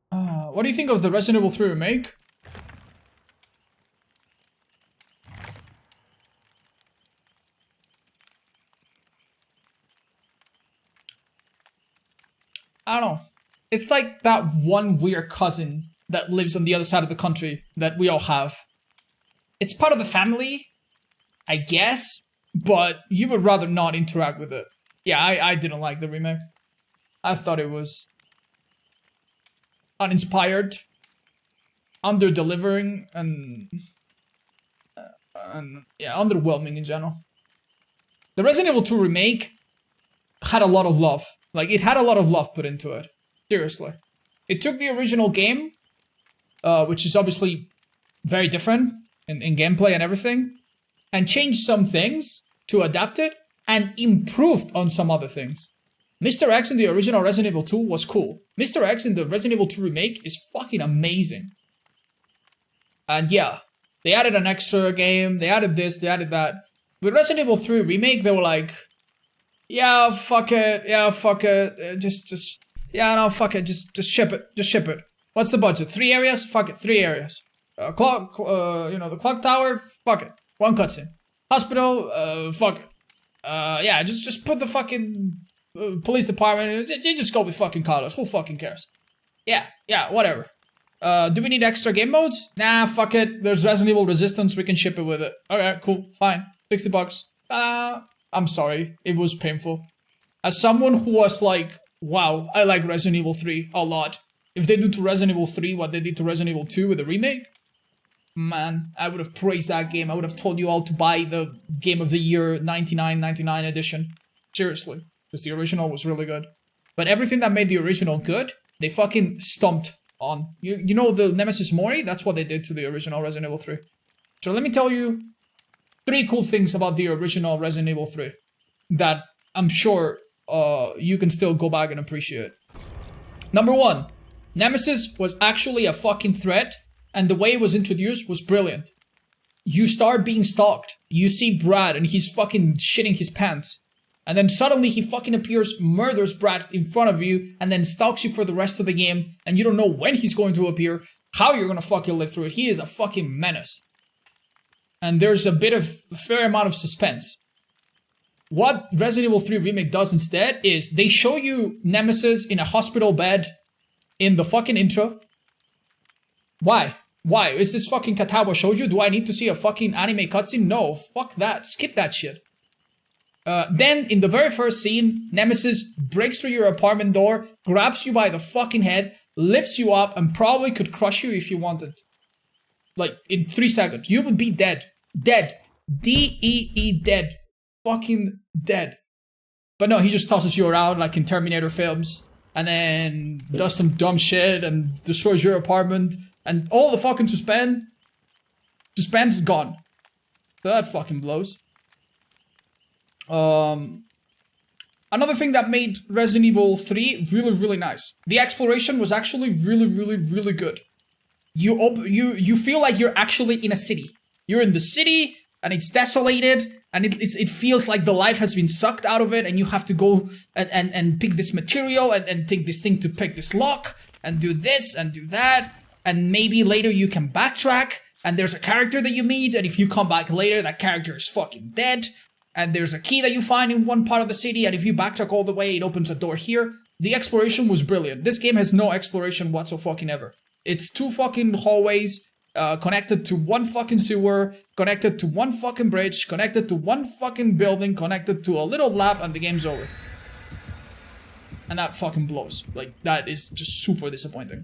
What do you think of the Resident Evil 3 remake? I don't know. It's like that one weird cousin that lives on the other side of the country that we all have. It's part of the family, I guess, but you would rather not interact with it. Yeah, I didn't like the remake. I thought it was uninspired, under-delivering, and yeah, underwhelming in general. The Resident Evil 2 remake had a lot of love. Like, it had a lot of love put into it. Seriously. It took the original game, which is obviously very different in gameplay and everything, and changed some things to adapt it, and improved on some other things. Mr. X in the original Resident Evil 2 was cool. Mr. X in the Resident Evil 2 remake is fucking amazing. And yeah, they added an extra game, they added this, they added that. With Resident Evil 3 remake, they were like, yeah, fuck it, yeah, no, fuck it, just ship it. What's the budget? 3 areas? Fuck it, 3 areas. The clock tower? Fuck it. 1 cutscene. Hospital? Fuck it. Yeah, just put the fucking police department, you just go with fucking Carlos, who fucking cares? Yeah, whatever. Do we need extra game modes? Nah, fuck it, there's Resident Evil Resistance, we can ship it with it. Okay, cool, fine, $60. I'm sorry, it was painful. As someone who was like, wow, I like Resident Evil 3 a lot. If they do to Resident Evil 3 what they did to Resident Evil 2 with the remake, man, I would have praised that game. I would have told you all to buy the Game of the Year 99 edition. Seriously. Because the original was really good. But everything that made the original good, they fucking stomped on. You know the Nemesis Mori? That's what they did to the original Resident Evil 3. So let me tell you 3 cool things about the original Resident Evil 3 that I'm sure you can still go back and appreciate. Number 1, Nemesis was actually a fucking threat, and the way it was introduced was brilliant. You start being stalked. You see Brad, and he's fucking shitting his pants. And then suddenly he fucking appears, murders Brad in front of you, and then stalks you for the rest of the game, and you don't know when he's going to appear, how you're gonna fucking live through it. He is a fucking menace. And there's a fair amount of suspense. What Resident Evil 3 Remake does instead is they show you Nemesis in a hospital bed in the fucking intro. Why? Why? Is this fucking Katawa shoujo? Do I need to see a fucking anime cutscene? No, fuck that. Skip that shit. Then, in the very first scene, Nemesis breaks through your apartment door, grabs you by the fucking head, lifts you up, and probably could crush you if you wanted. Like, in 3 seconds. You would be dead. Dead. D-E-E dead. Fucking dead. But no, he just tosses you around like in Terminator films, and then does some dumb shit and destroys your apartment, and all the fucking suspense is gone. So that fucking blows. Another thing that made Resident Evil 3 really nice. The exploration was actually really good. You feel like you're actually in a city. You're in the city and it's desolated and it feels like the life has been sucked out of it, and you have to go and pick this material and take this thing to pick this lock and do this and do that, and maybe later you can backtrack and there's a character that you meet, and if you come back later that character is fucking dead. And there's a key that you find in one part of the city, and if you backtrack all the way, it opens a door here. The exploration was brilliant. This game has no exploration whatsoever. It's 2 fucking hallways, connected to 1 fucking sewer, connected to 1 fucking bridge, connected to 1 fucking building, connected to a little lab, and the game's over. And that fucking blows. Like, that is just super disappointing.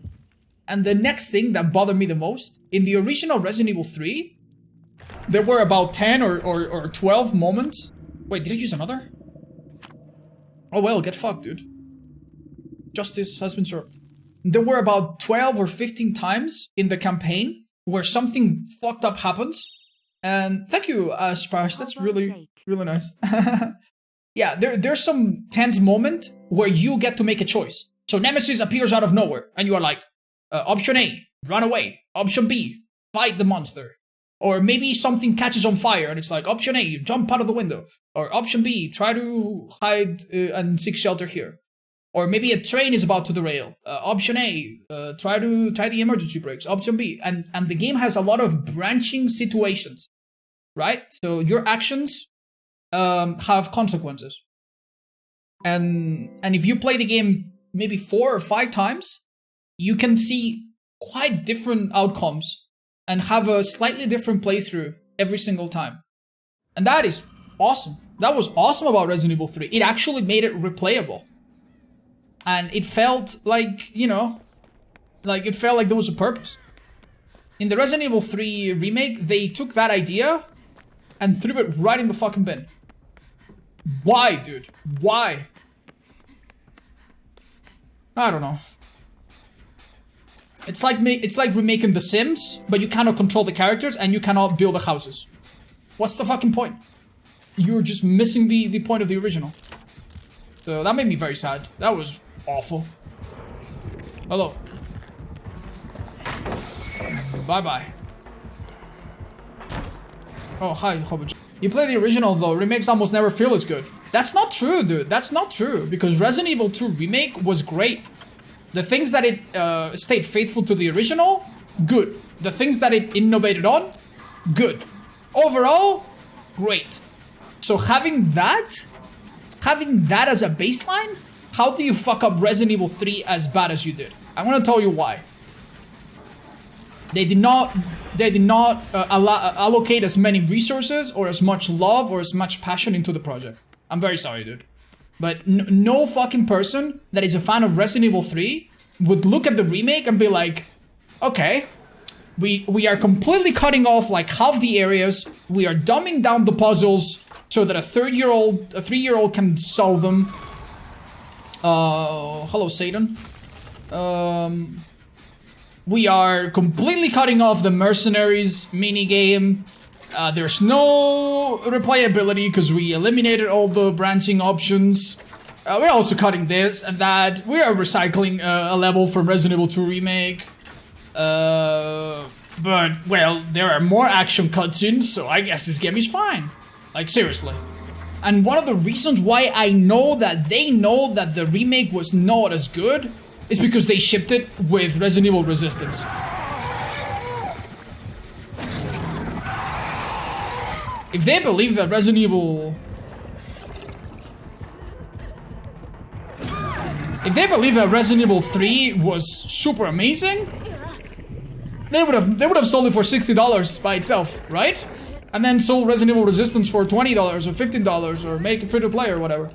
And the next thing that bothered me the most, in the original Resident Evil 3, there were about 10 or 12 moments. Wait, did I use another? Oh well, get fucked, dude. Justice has been served. There were about 12 or 15 times in the campaign where something fucked up happens. And thank you, Splash. That's really nice. Yeah, there's some tense moment where you get to make a choice. So Nemesis appears out of nowhere, and you are like, option A, run away. Option B, fight the monster. Or maybe something catches on fire and it's like, option A, jump out of the window. Or option B, try to hide and seek shelter here. Or maybe a train is about to derail. Option A, try the emergency brakes. Option B, and the game has a lot of branching situations, right? So your actions have consequences. And if you play the game maybe 4 or 5 times, you can see quite different outcomes and have a slightly different playthrough every single time. And that is awesome. That was awesome about Resident Evil 3. It actually made it replayable. And it felt like, you know, like it felt like there was a purpose. In the Resident Evil 3 remake, they took that idea and threw it right in the fucking bin. Why, dude? Why? I don't know. It's like remaking The Sims, but you cannot control the characters and you cannot build the houses. What's the fucking point? You're just missing the point of the original. So that made me very sad. That was awful. Hello. Bye-bye. Oh, hi, Hobbit. You play the original though, remakes almost never feel as good. That's not true, dude. That's not true. Because Resident Evil 2 Remake was great. The things that it stayed faithful to the original, good. The things that it innovated on, good. Overall, great. So having that as a baseline, how do you fuck up Resident Evil 3 as bad as you did? I want to tell you why. They did not allocate as many resources or as much love or as much passion into the project. I'm very sorry, dude. But no fucking person that is a fan of Resident Evil 3 would look at the remake and be like, okay, we are completely cutting off like half the areas. We are dumbing down the puzzles so that a 3-year-old can solve them. Hello, Satan. We are completely cutting off the mercenaries minigame. There's no replayability because we eliminated all the branching options. We're also cutting this and that. We are recycling a level from Resident Evil 2 Remake. But, well, there are more action cutscenes, so I guess this game is fine. Like, seriously. And one of the reasons why I know that they know that the remake was not as good is because they shipped it with Resident Evil Resistance. If they believe that Resident Evil... If they believe that Resident Evil 3 was super amazing, they would have sold it for $60 by itself, right? And then sold Resident Evil Resistance for $20 or $15 or make it free to play or whatever.